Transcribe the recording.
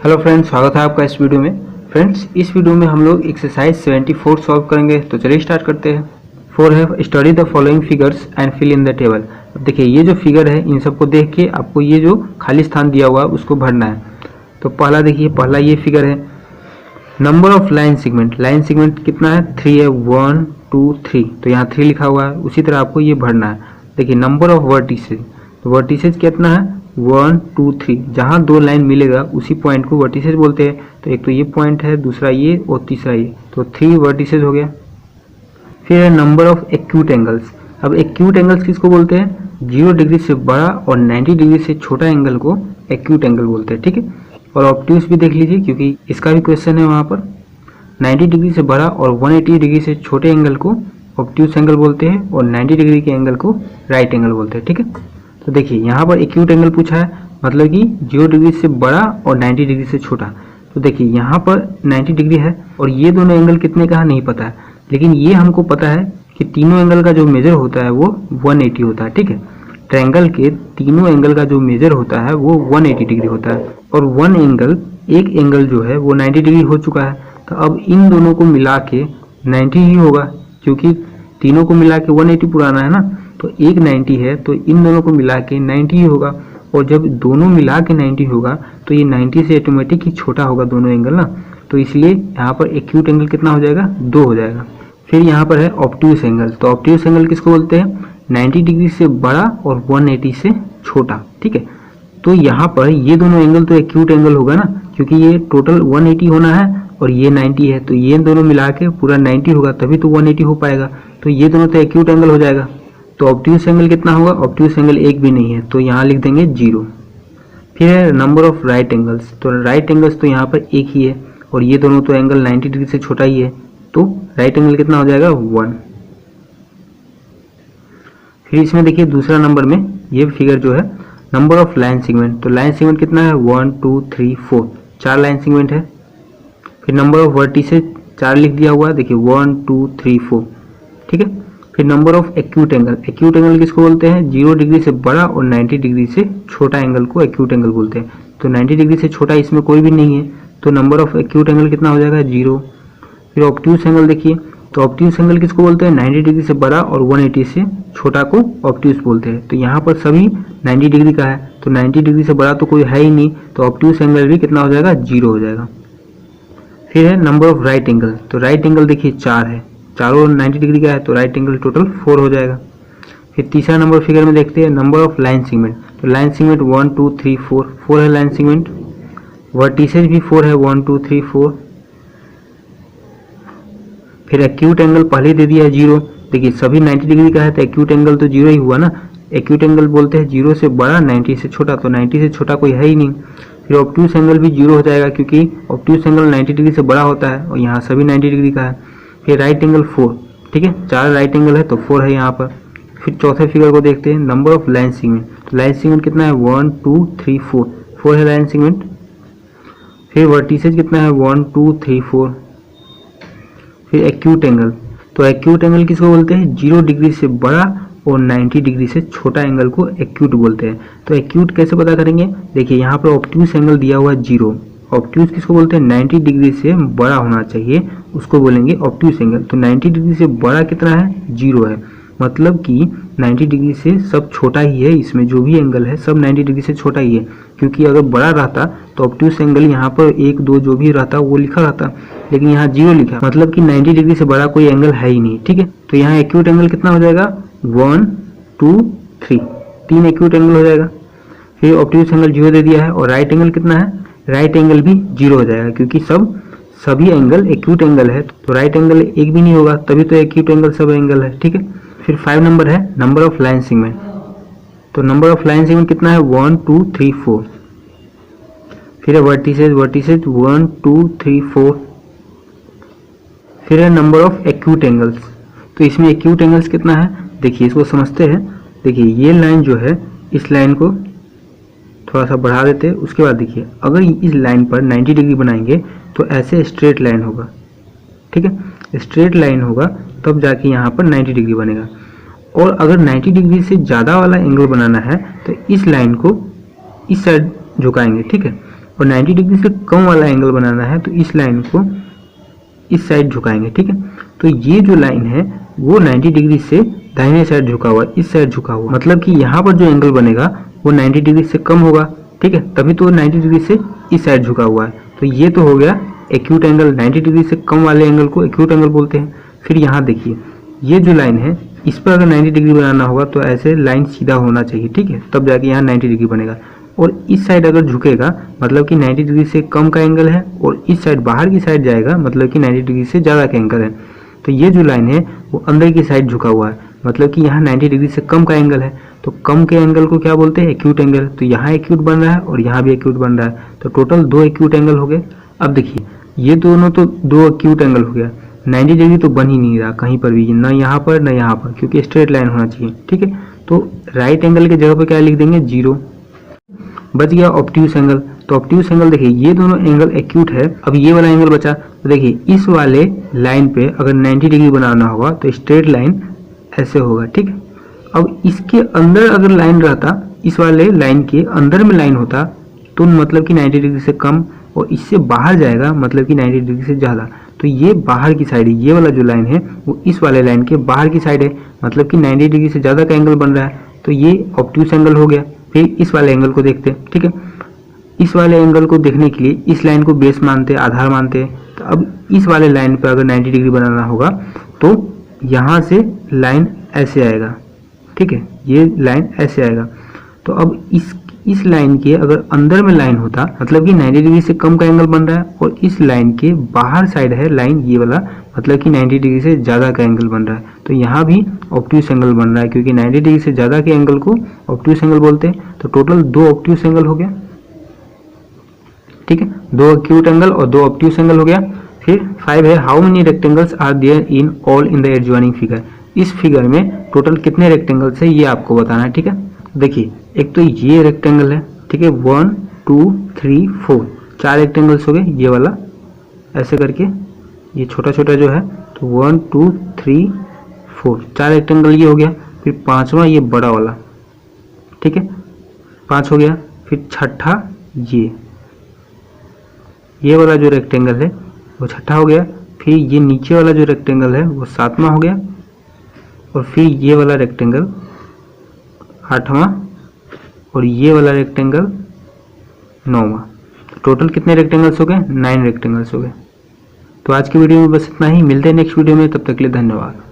Hello friends, स्वागत है आपका इस वीडियो में। फ्रेंड्स, इस वीडियो में हम लोग एक्सरसाइज 74 सॉल्व करेंगे। तो चलिए स्टार्ट करते हैं। 4 है study the following figures and fill in the table. अब देखिए, ये जो फिगर है इन सबको देख के आपको ये जो खाली स्थान दिया हुआ है उसको भरना है। तो पहला देखिए, पहला ये फिगर है। Number of line segment, line segment कितना है? 3 है। 1 2 3, तो यहाँ 3 लिखा हुआ है। उसी तरह आपको ये भरना है। देखिए, नंबर ऑफ वर्टिसेज, तो वर्टिसेज कितना है? 1 2 3। जहाँ दो लाइन मिलेगा उसी पॉइंट को वर्टिसेज बोलते हैं। तो एक तो ये पॉइंट है, दूसरा ये और तीसरा ये, तो 3 वर्टिसेज हो गया। फिर है नंबर ऑफ एक्यूट एंगल्स। अब एक्यूट एंगल्स किसको बोलते हैं? 0 डिग्री से बड़ा और 90 डिग्री से छोटा एंगल को एक्यूट एंगल बोलते हैं। ठीक है। और ऑब्ट्यूस भी देख लीजिए, क्योंकि इसका भी क्वेश्चन है वहाँ पर। 90 डिग्री से बड़ा और 180 डिग्री से छोटे एंगल को ऑब्ट्यूस एंगल बोलते हैं और 90 डिग्री के एंगल को राइट एंगल बोलते हैं। ठीक है। तो देखिए, यहाँ पर एक्यूट एंगल पूछा है, मतलब कि 0 डिग्री से बड़ा और 90 डिग्री से छोटा। तो देखिए, यहाँ पर 90 डिग्री है और ये दोनों एंगल कितने का है नहीं पता है, लेकिन ये हमको पता है कि तीनों एंगल का जो मेजर होता है वो 180 होता है। ठीक है। ट्रायंगल के तीनों एंगल का जो मेजर होता है वो 180 डिग्री होता है। और एक एंगल जो है वो 90 डिग्री हो चुका है। तो अब इन दोनों को मिला के 90 ही होगा, क्योंकि तीनों को मिला के 180 पुराना है ना। तो एक 90 है, तो इन दोनों को मिला के 90 ही होगा। और जब दोनों मिला के 90 होगा तो ये 90 से ऑटोमेटिक ही छोटा होगा दोनों एंगल ना। तो इसलिए यहाँ पर एक्यूट एंगल कितना हो जाएगा? 2 हो जाएगा। फिर यहाँ पर है ऑब्ट्यूस एंगल। तो ऑब्ट्यूस एंगल किसको बोलते हैं? 90 डिग्री से बड़ा और 180 से छोटा। ठीक है। तो यहाँ पर ये दोनों एंगल तो एक्यूट एंगल होगा ना, क्योंकि ये टोटल 180 होना है और ये 90 है। तो ये दोनों मिला के पूरा 90 होगा, तभी तो 180 हो पाएगा। तो ये दोनों तो एक्यूट एंगल हो जाएगा। तो ऑब्ट्यूस एंगल कितना होगा? ऑब्ट्यूस एंगल एक भी नहीं है, तो यहाँ लिख देंगे 0। फिर है नंबर ऑफ राइट एंगल्स। तो राइट एंगल्स तो यहाँ पर एक ही है और ये दोनों तो एंगल 90 डिग्री से छोटा ही है। तो राइट एंगल कितना हो जाएगा? 1। फिर इसमें देखिए दूसरा नंबर में ये फिगर जो है नंबर ऑफ लाइन सेगमेंट। तो लाइन सेगमेंट कितना है? 1 2 3 4, 4 लाइन सेगमेंट है। फिर नंबर ऑफ वर्टिसेज 4 लिख दिया हुआ है। देखिए 1 2 3 4। ठीक है। फिर number of acute angle. Acute angle किसको बोलते हैं? 0 डिग्री से बड़ा और 90 डिग्री से छोटा एंगल को एक्यूट एंगल बोलते हैं। तो 90 डिग्री से छोटा इसमें कोई भी नहीं है, तो नंबर ऑफ एक्यूट एंगल कितना हो जाएगा? 0। फिर ऑब्ट्यूस एंगल देखिए, तो ऑब्ट्यूस एंगल किसको बोलते हैं? 90 डिग्री से बड़ा और 180 से छोटा को ऑब्ट्यूस बोलते हैं। तो यहाँ पर सभी 90 डिग्री का है, तो 90 डिग्री से बड़ा तो कोई है ही नहीं, तो ऑब्ट्यूस एंगल भी कितना हो जाएगा? 0 हो जाएगा। फिर है नंबर ऑफ राइट एंगल। तो राइट एंगल देखिए 4 है, चारों 90 डिग्री का है, तो राइट एंगल टोटल 4 हो जाएगा। फिर तीसरा नंबर फिगर में देखते हैं नंबर ऑफ लाइन सेगमेंट। तो लाइन सेगमेंट 1 2 3 4, 4 है लाइन सेगमेंट। वर्टिसेज भी 4 है, 1 2 3 4। फिर एक्यूट एंगल पहले दे दिया है 0। देखिए सभी 90 डिग्री का है, तो एक्यूट एंगल तो 0 ही हुआ ना। एक्यूट एंगल बोलते हैं 0 से बड़ा 90 से छोटा, तो 90 से छोटा कोई है ही नहीं। फिर ऑब्ट्यूस एंगल भी 0 हो जाएगा, क्योंकि ऑब्ट्यूस एंगल 90 डिग्री से बड़ा होता है और यहाँ सभी 90 डिग्री का है। फिर राइट एंगल 4। ठीक है, 4 राइट एंगल है तो 4 है यहाँ पर। फिर चौथे फिगर को देखते हैं नंबर ऑफ लाइन सेगमेंट। तो लाइन सेगमेंट कितना है? 1 2 3 4, 4 है लाइन सेगमेंट। फिर वर्टिसेज कितना है? 1 2 3 4। फिर एक्यूट एंगल। तो एक्यूट एंगल किसको बोलते हैं? 0 डिग्री से बड़ा और 90 डिग्री से छोटा एंगल को एक्यूट बोलते हैं। तो एक्यूट कैसे पता करेंगे? देखिए यहाँ पर ऑब्ट्यूस एंगल दिया हुआ है 0। ऑब्ट्यूस किसको बोलते हैं? 90 डिग्री से बड़ा होना चाहिए, उसको बोलेंगे ऑब्ट्यूस एंगल। तो 90 डिग्री से बड़ा कितना है? 0 है, मतलब कि 90 डिग्री से सब छोटा ही है। इसमें जो भी एंगल है सब 90 डिग्री से छोटा ही है, क्योंकि अगर बड़ा रहता तो ऑब्ट्यूस एंगल यहाँ पर 1 2 जो भी रहता वो लिखा रहता, लेकिन यहाँ 0 लिखा, मतलब कि 90 डिग्री से बड़ा कोई एंगल है ही नहीं। ठीक है। तो यहाँ एक्यूट एंगल कितना हो जाएगा? 1 2 3, 3 एक्यूट एंगल हो जाएगा। फिर ऑब्ट्यूस एंगल 0 दे दिया है। और राइट एंगल कितना है? राइट एंगल भी 0 हो जाएगा, क्योंकि सभी एंगल एक्यूट एंगल है, तो राइट एंगल एक भी नहीं होगा, तभी तो एक्यूट एंगल सब एंगल है। ठीक है। फिर 5 नंबर है नंबर ऑफ लाइन सेगमेंट। तो नंबर ऑफ लाइन सेगमेंट कितना है? 1 2 3 4। फिर है वर्टिसेज 1 2 3 4। फिर है नंबर ऑफ एक्यूट एंगल्स। तो इसमें एक्यूट एंगल्स कितना है? देखिए इसको समझते हैं। देखिए ये लाइन जो है, इस लाइन को थोड़ा सा बढ़ा देते हैं। उसके बाद देखिए, अगर इस लाइन पर 90 डिग्री बनाएंगे तो ऐसे स्ट्रेट लाइन होगा। ठीक है, स्ट्रेट लाइन होगा तब जाके यहाँ पर 90 डिग्री बनेगा। और अगर 90 डिग्री से ज़्यादा वाला एंगल बनाना है तो इस लाइन को इस साइड झुकाएंगे। ठीक है, और 90 डिग्री से कम वाला एंगल बनाना है तो इस लाइन को इस साइड झुकाएंगे, ठीक है। तो ये जो लाइन है वो 90 डिग्री से दाहिने साइड झुका हुआ, इस साइड झुका हुआ, मतलब कि यहाँ पर जो एंगल बनेगा वो 90 डिग्री से कम होगा, ठीक है, तभी तो 90 डिग्री से इस साइड झुका हुआ है। तो ये तो हो गया एक्यूट एंगल, 90 डिग्री से कम वाले एंगल को एक्यूट एंगल बोलते हैं। फिर यहाँ देखिए ये जो लाइन है इस पर अगर 90 डिग्री बनाना होगा तो ऐसे लाइन सीधा होना चाहिए, ठीक है, तब जाके यहाँ 90 डिग्री बनेगा। और इस साइड अगर झुकेगा मतलब कि 90 डिग्री से कम का एंगल है, और इस साइड बाहर की साइड जाएगा मतलब कि 90 डिग्री से ज़्यादा का एंगल है। तो ये जो लाइन है वो अंदर की साइड झुका हुआ है, मतलब कि यहाँ 90 डिग्री से कम का एंगल है। तो कम के एंगल को क्या बोलते हैं? Acute angle. तो यहाँ एक्यूट बन रहा है और यहाँ भी एक्यूट बन रहा है, तो टोटल 2 एक्यूट एंगल हो गए। अब देखिए ये दोनों तो 2 एक्यूट एंगल हो गया, 90 डिग्री तो बन ही नहीं रहा कहीं पर भी, ना यहाँ पर ना यहाँ पर, क्योंकि स्ट्रेट लाइन होना चाहिए, ठीक है। तो राइट एंगल की जगह पर क्या लिख देंगे? 0। बच गया ऑब्ट्यूस एंगल। तो ऑब्ट्यूस एंगल देखिए ये दोनों एंगल एक्यूट है। अब ये वाला एंगल बचा, तो देखिए इस वाले लाइन पे अगर 90 डिग्री बनाना होगा तो स्ट्रेट लाइन ऐसे होगा, ठीक है। अब इसके अंदर अगर लाइन रहता, इस वाले लाइन के अंदर में लाइन होता तो मतलब कि 90 डिग्री से कम, और इससे बाहर जाएगा मतलब कि 90 डिग्री से ज़्यादा। तो ये बाहर की साइड है, ये वाला जो लाइन है वो इस वाले लाइन के बाहर की साइड है, मतलब कि 90 डिग्री से ज़्यादा का एंगल बन रहा है। तो ये ऑब्ट्यूस एंगल हो गया। फिर इस वाले एंगल को देखते हैं, ठीक है। इस वाले एंगल को देखने के लिए इस लाइन को बेस मानते हैं, आधार मानते हैं। तो अब इस वाले लाइन पे अगर 90 डिग्री बनाना होगा तो यहाँ से लाइन ऐसे आएगा, ठीक है, ये लाइन ऐसे आएगा। तो अब इस लाइन के अगर अंदर में लाइन होता मतलब कि 90 डिग्री से कम का एंगल बन रहा है, और इस लाइन के बाहर साइड है लाइन ये वाला, मतलब कि 90 डिग्री से ज़्यादा का एंगल बन रहा है। तो यहाँ भी ऑब्ट्यूस एंगल बन रहा है, क्योंकि 90 डिग्री से ज़्यादा के एंगल को ऑब्ट्यूस एंगल बोलते हैं। तो टोटल 2 ऑब्ट्यूस एंगल हो गया, ठीक है, 2 एक्यूट एंगल और 2 ऑब्ट्यूस एंगल हो गया। फिर 5 है, how many rectangles are there in all in the adjoining figure. इस फिगर में टोटल कितने रेक्टेंगल्स है ये आपको बताना है, ठीक है। देखिए एक तो ये रेक्टेंगल है, ठीक है, 1 2 3 4, 4 रेक्टेंगल्स हो गए। ये वाला ऐसे करके ये छोटा छोटा जो है, तो 1 2 3 4, 4 रेक्टेंगल ये हो गया। फिर पांचवा ये बड़ा वाला, ठीक है, 5 हो गया। फिर छठा ये वाला जो रेक्टेंगल है वो छठा हो गया। फिर ये नीचे वाला जो रेक्टेंगल है वो 7वां हो गया, और फिर ये वाला रेक्टेंगल 8वां, और ये वाला रेक्टेंगल 9वां। टोटल कितने रेक्टेंगल्स हो गए? 9 रेक्टेंगल्स हो गए। तो आज की वीडियो में बस इतना ही, मिलते हैं नेक्स्ट वीडियो में, तब तक के लिए धन्यवाद।